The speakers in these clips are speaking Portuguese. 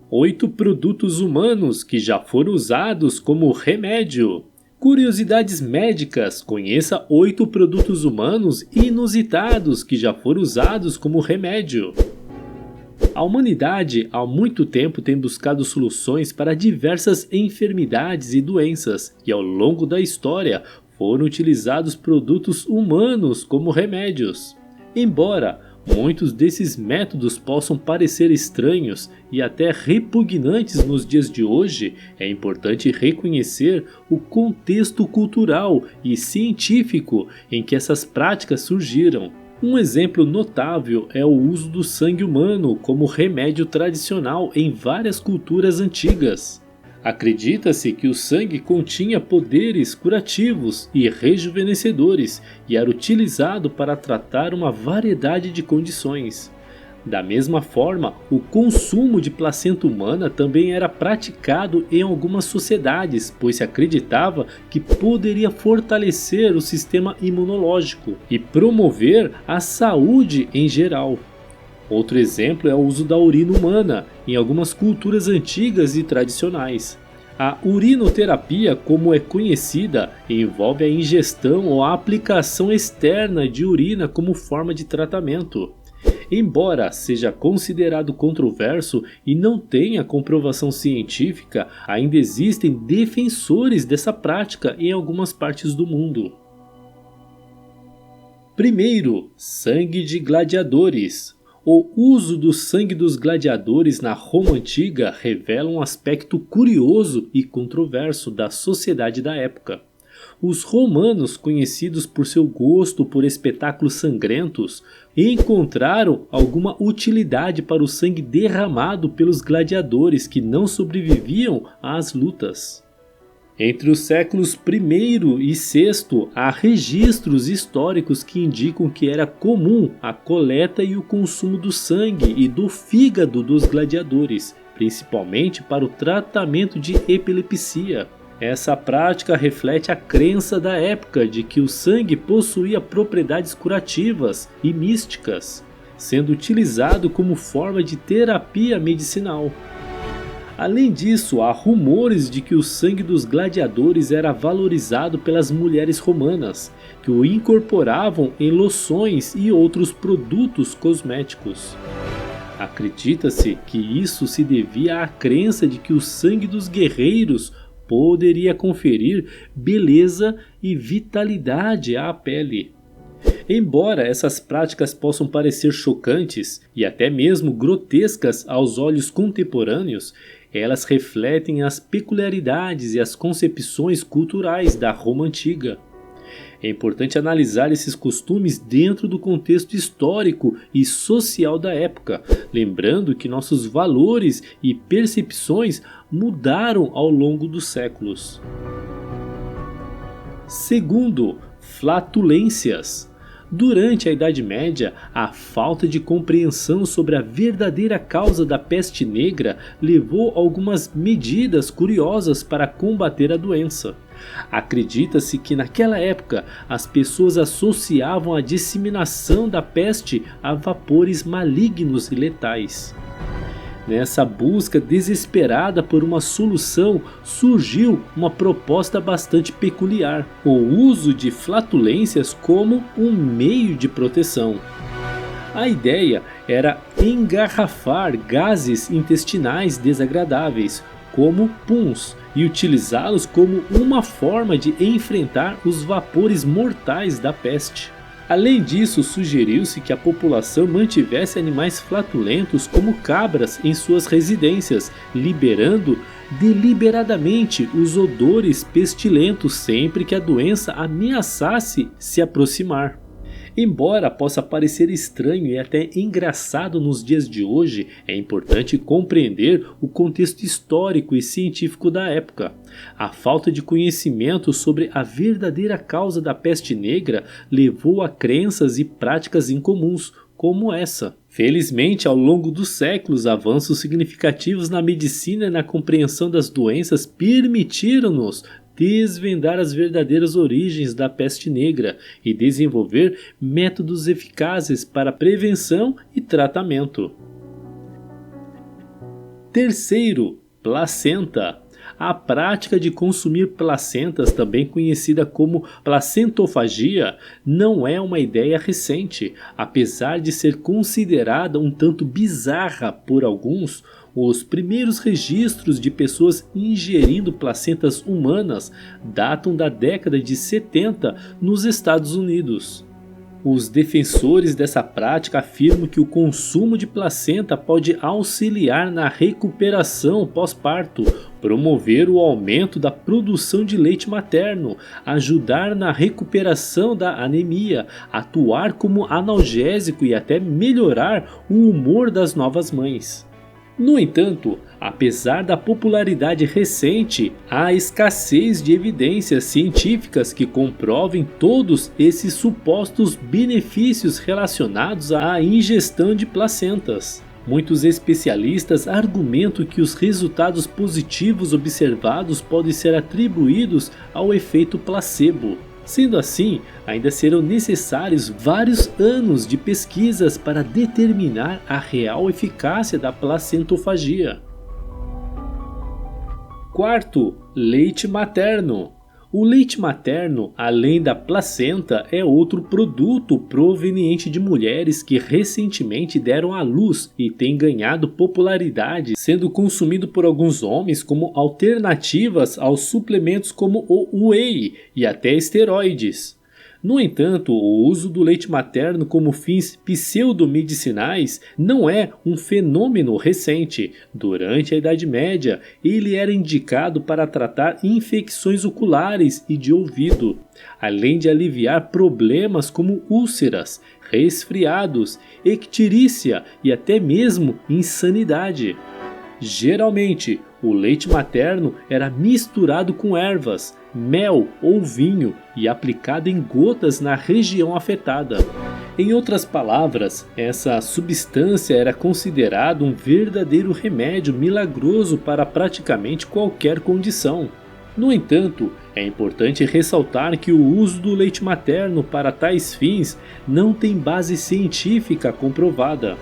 8 produtos humanos que já foram usados como remédio. Curiosidades médicas. Conheça 8 produtos humanos inusitados que já foram usados como remédio. A humanidade há muito tempo tem buscado soluções para diversas enfermidades e doenças, e ao longo da história foram utilizados produtos humanos como remédios. Embora muitos desses métodos possam parecer estranhos e até repugnantes nos dias de hoje, é importante reconhecer o contexto cultural e científico em que essas práticas surgiram. Um exemplo notável é o uso do sangue humano como remédio tradicional em várias culturas antigas. Acredita-se que o sangue continha poderes curativos e rejuvenescedores e era utilizado para tratar uma variedade de condições. Da mesma forma, o consumo de placenta humana também era praticado em algumas sociedades, pois se acreditava que poderia fortalecer o sistema imunológico e promover a saúde em geral. Outro exemplo é o uso da urina humana em algumas culturas antigas e tradicionais. A urinoterapia, como é conhecida, envolve a ingestão ou a aplicação externa de urina como forma de tratamento. Embora seja considerado controverso e não tenha comprovação científica, ainda existem defensores dessa prática em algumas partes do mundo. Primeiro, sangue de gladiadores. O uso do sangue dos gladiadores na Roma antiga revela um aspecto curioso e controverso da sociedade da época. Os romanos, conhecidos por seu gosto por espetáculos sangrentos, encontraram alguma utilidade para o sangue derramado pelos gladiadores que não sobreviviam às lutas. Entre os séculos I e VI, há registros históricos que indicam que era comum a coleta e o consumo do sangue e do fígado dos gladiadores, principalmente para o tratamento de epilepsia. Essa prática reflete a crença da época de que o sangue possuía propriedades curativas e místicas, sendo utilizado como forma de terapia medicinal. Além disso, há rumores de que o sangue dos gladiadores era valorizado pelas mulheres romanas, que o incorporavam em loções e outros produtos cosméticos. Acredita-se que isso se devia à crença de que o sangue dos guerreiros poderia conferir beleza e vitalidade à pele. Embora essas práticas possam parecer chocantes e até mesmo grotescas aos olhos contemporâneos, elas refletem as peculiaridades e as concepções culturais da Roma antiga. É importante analisar esses costumes dentro do contexto histórico e social da época, lembrando que nossos valores e percepções mudaram ao longo dos séculos. Segundo, flatulências. Durante a Idade Média, a falta de compreensão sobre a verdadeira causa da peste negra levou a algumas medidas curiosas para combater a doença. Acredita-se que naquela época as pessoas associavam a disseminação da peste a vapores malignos e letais. Nessa busca desesperada por uma solução, surgiu uma proposta bastante peculiar: o uso de flatulências como um meio de proteção. A ideia era engarrafar gases intestinais desagradáveis, como puns, e utilizá-los como uma forma de enfrentar os vapores mortais da peste. Além disso, sugeriu-se que a população mantivesse animais flatulentos como cabras em suas residências, liberando deliberadamente os odores pestilentos sempre que a doença ameaçasse se aproximar. Embora possa parecer estranho e até engraçado nos dias de hoje, é importante compreender o contexto histórico e científico da época. A falta de conhecimento sobre a verdadeira causa da peste negra levou a crenças e práticas incomuns, como essa. Felizmente, ao longo dos séculos, avanços significativos na medicina e na compreensão das doenças permitiram-nos desvendar as verdadeiras origens da peste negra e desenvolver métodos eficazes para prevenção e tratamento. Terceiro, placenta. A prática de consumir placentas, também conhecida como placentofagia, não é uma ideia recente. Apesar de ser considerada um tanto bizarra por alguns, os primeiros registros de pessoas ingerindo placentas humanas datam da década de 70 nos Estados Unidos. Os defensores dessa prática afirmam que o consumo de placenta pode auxiliar na recuperação pós-parto, promover o aumento da produção de leite materno, ajudar na recuperação da anemia, atuar como analgésico e até melhorar o humor das novas mães. No entanto, apesar da popularidade recente, há escassez de evidências científicas que comprovem todos esses supostos benefícios relacionados à ingestão de placentas. Muitos especialistas argumentam que os resultados positivos observados podem ser atribuídos ao efeito placebo. Sendo assim, ainda serão necessários vários anos de pesquisas para determinar a real eficácia da placentofagia. Quarto, leite materno. O leite materno, além da placenta, é outro produto proveniente de mulheres que recentemente deram à luz e tem ganhado popularidade, sendo consumido por alguns homens como alternativas aos suplementos como o whey e até esteroides. No entanto, o uso do leite materno como fins pseudomedicinais não é um fenômeno recente. Durante a Idade Média, ele era indicado para tratar infecções oculares e de ouvido, além de aliviar problemas como úlceras, resfriados, icterícia e até mesmo insanidade. Geralmente, o leite materno era misturado com ervas, mel ou vinho e aplicado em gotas na região afetada. Em outras palavras, essa substância era considerada um verdadeiro remédio milagroso para praticamente qualquer condição. No entanto, é importante ressaltar que o uso do leite materno para tais fins não tem base científica comprovada.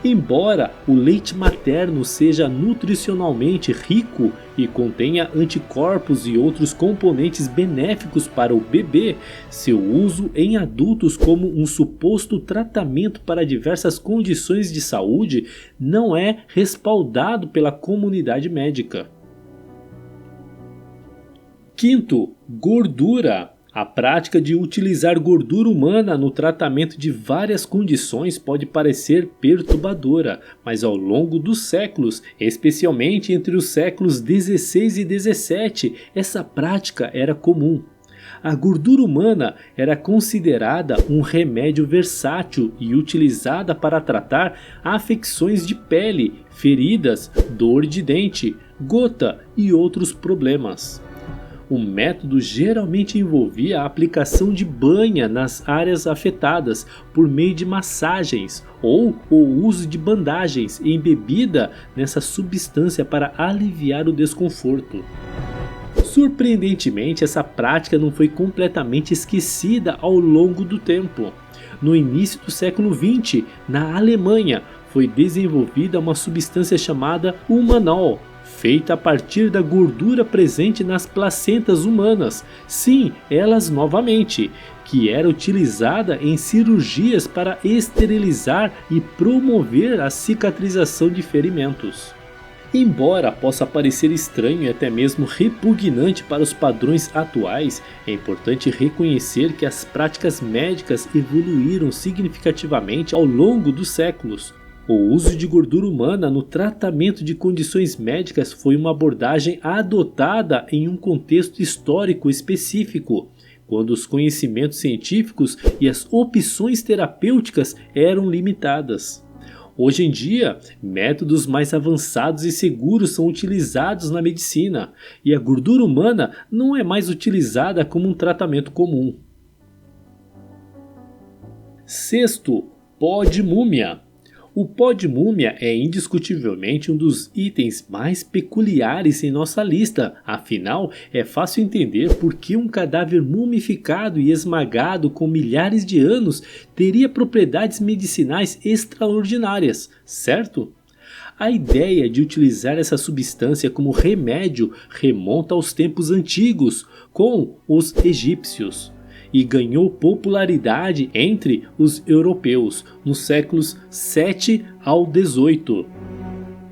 Embora o leite materno seja nutricionalmente rico e contenha anticorpos e outros componentes benéficos para o bebê, seu uso em adultos como um suposto tratamento para diversas condições de saúde não é respaldado pela comunidade médica. Quinto, gordura. A prática de utilizar gordura humana no tratamento de várias condições pode parecer perturbadora, mas ao longo dos séculos, especialmente entre os séculos 16 e 17, essa prática era comum. A gordura humana era considerada um remédio versátil e utilizada para tratar afecções de pele, feridas, dor de dente, gota e outros problemas. O método geralmente envolvia a aplicação de banha nas áreas afetadas por meio de massagens ou o uso de bandagens embebida nessa substância para aliviar o desconforto. Surpreendentemente, essa prática não foi completamente esquecida ao longo do tempo. No início do século XX, na Alemanha, foi desenvolvida uma substância chamada Humanol, feita a partir da gordura presente nas placentas humanas, sim, elas novamente, que era utilizada em cirurgias para esterilizar e promover a cicatrização de ferimentos. Embora possa parecer estranho e até mesmo repugnante para os padrões atuais, é importante reconhecer que as práticas médicas evoluíram significativamente ao longo dos séculos. O uso de gordura humana no tratamento de condições médicas foi uma abordagem adotada em um contexto histórico específico, quando os conhecimentos científicos e as opções terapêuticas eram limitadas. Hoje em dia, métodos mais avançados e seguros são utilizados na medicina, e a gordura humana não é mais utilizada como um tratamento comum. Sexto, pó de múmia. O pó de múmia é indiscutivelmente um dos itens mais peculiares em nossa lista, afinal é fácil entender por que um cadáver mumificado e esmagado com milhares de anos teria propriedades medicinais extraordinárias, certo? A ideia de utilizar essa substância como remédio remonta aos tempos antigos, com os egípcios, e ganhou popularidade entre os europeus nos séculos 7 ao 18.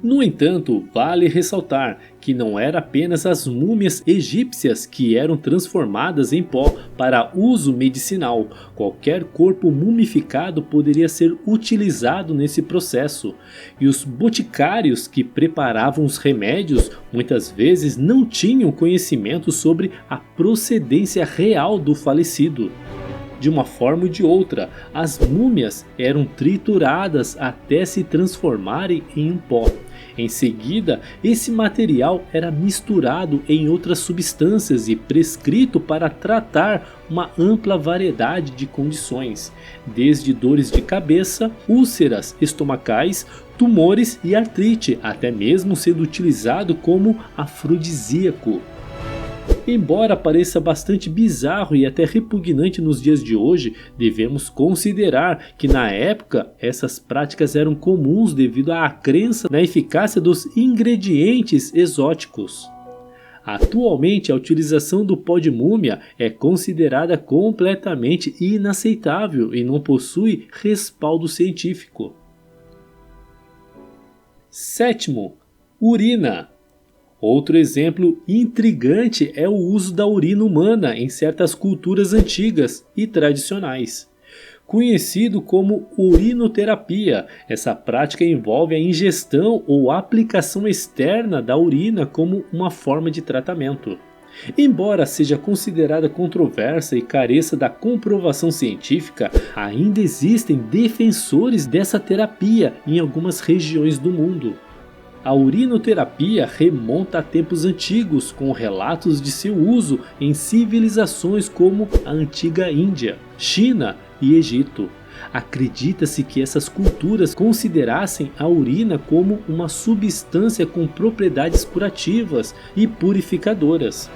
No entanto, vale ressaltar que não era apenas as múmias egípcias que eram transformadas em pó para uso medicinal. Qualquer corpo mumificado poderia ser utilizado nesse processo. E os boticários que preparavam os remédios muitas vezes não tinham conhecimento sobre a procedência real do falecido. De uma forma ou de outra, as múmias eram trituradas até se transformarem em um pó. Em seguida, esse material era misturado em outras substâncias e prescrito para tratar uma ampla variedade de condições, desde dores de cabeça, úlceras estomacais, tumores e artrite, até mesmo sendo utilizado como afrodisíaco. Embora pareça bastante bizarro e até repugnante nos dias de hoje, devemos considerar que na época essas práticas eram comuns devido à crença na eficácia dos ingredientes exóticos. Atualmente, a utilização do pó de múmia é considerada completamente inaceitável e não possui respaldo científico. Sétimo, urina. Outro exemplo intrigante é o uso da urina humana em certas culturas antigas e tradicionais. Conhecido como urinoterapia, essa prática envolve a ingestão ou aplicação externa da urina como uma forma de tratamento. Embora seja considerada controversa e careça da comprovação científica, ainda existem defensores dessa terapia em algumas regiões do mundo. A urinoterapia remonta a tempos antigos, com relatos de seu uso em civilizações como a antiga Índia, China e Egito. Acredita-se que essas culturas considerassem a urina como uma substância com propriedades curativas e purificadoras.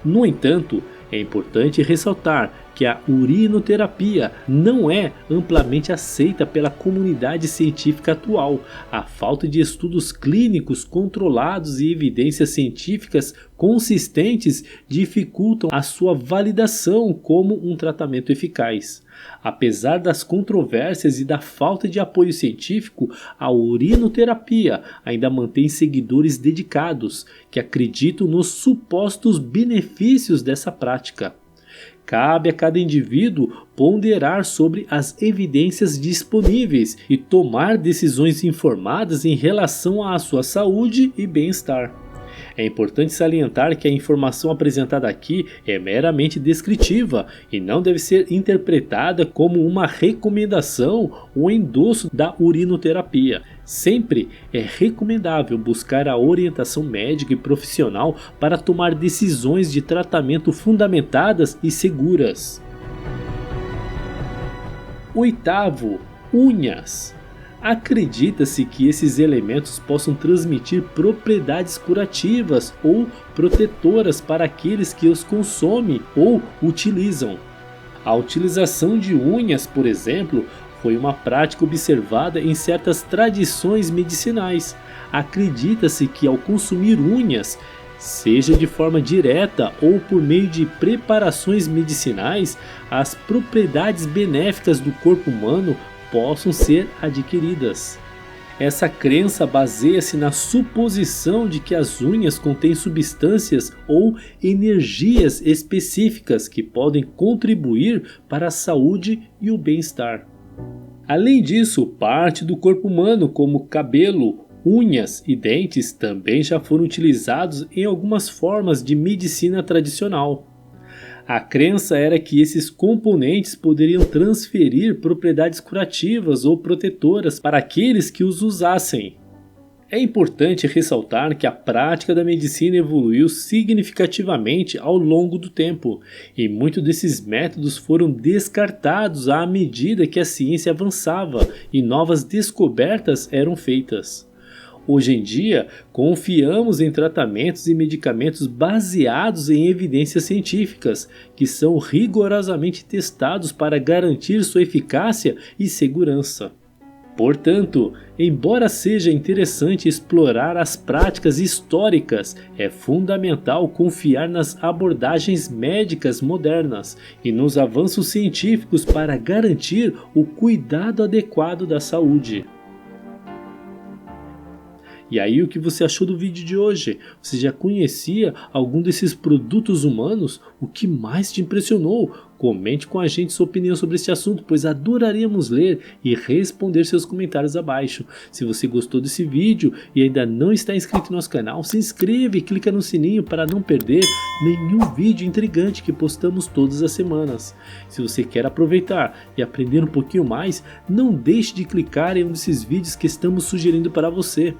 No entanto, é importante ressaltar que a urinoterapia não é amplamente aceita pela comunidade científica atual. A falta de estudos clínicos controlados e evidências científicas consistentes dificultam a sua validação como um tratamento eficaz. Apesar das controvérsias e da falta de apoio científico, a urinoterapia ainda mantém seguidores dedicados que acreditam nos supostos benefícios dessa prática. Cabe a cada indivíduo ponderar sobre as evidências disponíveis e tomar decisões informadas em relação à sua saúde e bem-estar. É importante salientar que a informação apresentada aqui é meramente descritiva e não deve ser interpretada como uma recomendação ou endosso da urinoterapia. Sempre é recomendável buscar a orientação médica e profissional para tomar decisões de tratamento fundamentadas e seguras. Oitavo, unhas. Acredita-se que esses elementos possam transmitir propriedades curativas ou protetoras para aqueles que os consomem ou utilizam. A utilização de unhas, por exemplo, foi uma prática observada em certas tradições medicinais. Acredita-se que ao consumir unhas, seja de forma direta ou por meio de preparações medicinais, as propriedades benéficas do corpo humano possam ser adquiridas. Essa crença baseia-se na suposição de que as unhas contêm substâncias ou energias específicas que podem contribuir para a saúde e o bem-estar. Além disso, parte do corpo humano, como cabelo, unhas e dentes, também já foram utilizados em algumas formas de medicina tradicional. A crença era que esses componentes poderiam transferir propriedades curativas ou protetoras para aqueles que os usassem. É importante ressaltar que a prática da medicina evoluiu significativamente ao longo do tempo, e muitos desses métodos foram descartados à medida que a ciência avançava e novas descobertas eram feitas. Hoje em dia, confiamos em tratamentos e medicamentos baseados em evidências científicas, que são rigorosamente testados para garantir sua eficácia e segurança. Portanto, embora seja interessante explorar as práticas históricas, é fundamental confiar nas abordagens médicas modernas e nos avanços científicos para garantir o cuidado adequado da saúde. E aí, o que você achou do vídeo de hoje? Você já conhecia algum desses produtos humanos? O que mais te impressionou? Comente com a gente sua opinião sobre este assunto, pois adoraríamos ler e responder seus comentários abaixo. Se você gostou desse vídeo e ainda não está inscrito no nosso canal, se inscreva e clica no sininho para não perder nenhum vídeo intrigante que postamos todas as semanas. Se você quer aproveitar e aprender um pouquinho mais, não deixe de clicar em um desses vídeos que estamos sugerindo para você.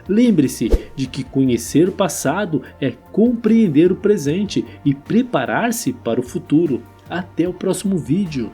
Lembre-se de que conhecer o passado é compreender o presente e preparar-se para o futuro. Até o próximo vídeo.